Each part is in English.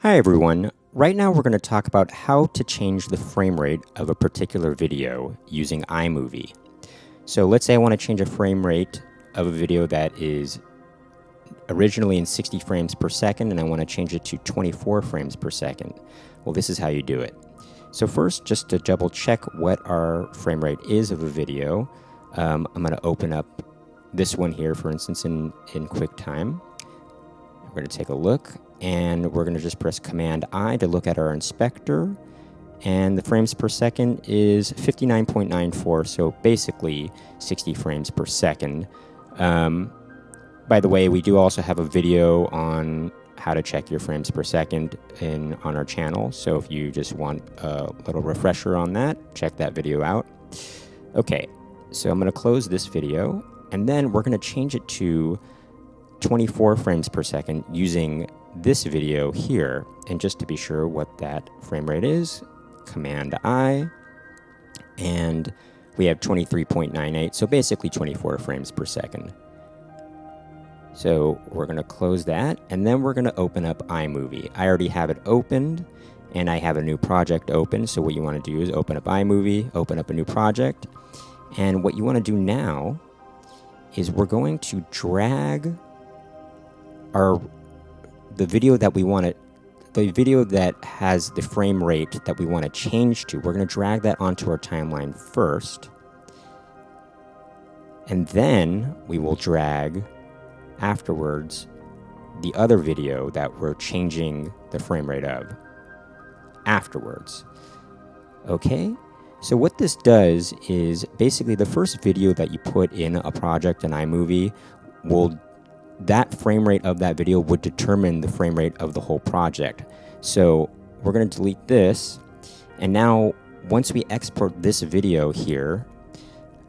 Hi everyone. Right now we're going to talk about how to change the frame rate of a particular video using iMovie. So let's say I want to change a frame rate of a video that is originally in 60 frames per second and I want to change it to 24 frames per second. Well, this is how you do it. So first, just to double check what our frame rate is of a video, I'm going to open up this one here, for instance, in QuickTime. We're going to take a look, and we're going to just press Command-I to look at our inspector, and the frames per second is 59.94, so basically 60 frames per second. By the way, we do also have a video on how to check your frames per second on our channel, so if you just want a little refresher on that, check that video out. Okay, so I'm going to close this video, and then we're going to change it to 24 frames per second using this video here. And just to be sure what that frame rate is, Command-I, and we have 23.98, so basically 24 frames per second. So we're going to close that, and then we're going to open up iMovie. I already have it opened, and I have a new project open, so what you want to do is open up iMovie, open up a new project, and what you want to do now is we're going to drag the video that we want to, the video that has the frame rate that we want to change to, we're going to drag that onto our timeline first, and then we will drag afterwards the other video that we're changing the frame rate of afterwards. Okay, so what this does is basically the first video that you put in a project in iMovie that frame rate of that video would determine the frame rate of the whole project. So we're going to delete this, and now once we export this video here,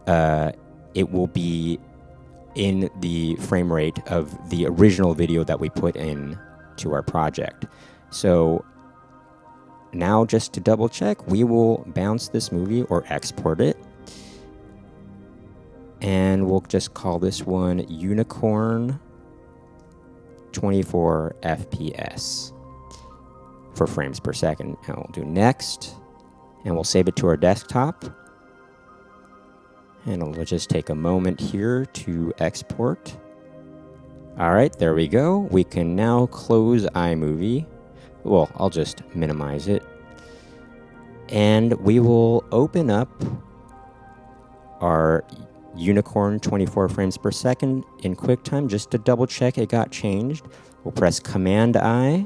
it will be in the frame rate of the original video that we put in to our project. So now, just to double check, we will bounce this movie or export it, and we'll just call this one Unicorn 24 FPS for frames per second. And we'll do next, and we'll save it to our desktop. And it'll just take a moment here to export. All right, there we go. We can now close iMovie. Well, I'll just minimize it. And we will open up our Unicorn 24 frames per second in QuickTime just to double check it got changed. We'll press Command-I,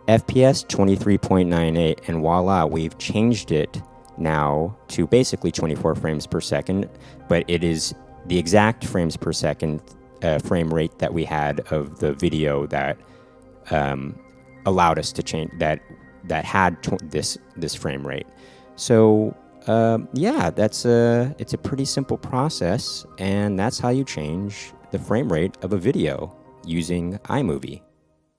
FPS 23.98, and voila, we've changed it now to basically 24 frames per second, but it is the exact frames per second frame rate that we had of the video that allowed us to change that had this frame rate. So yeah, it's a pretty simple process, and that's how you change the frame rate of a video using iMovie.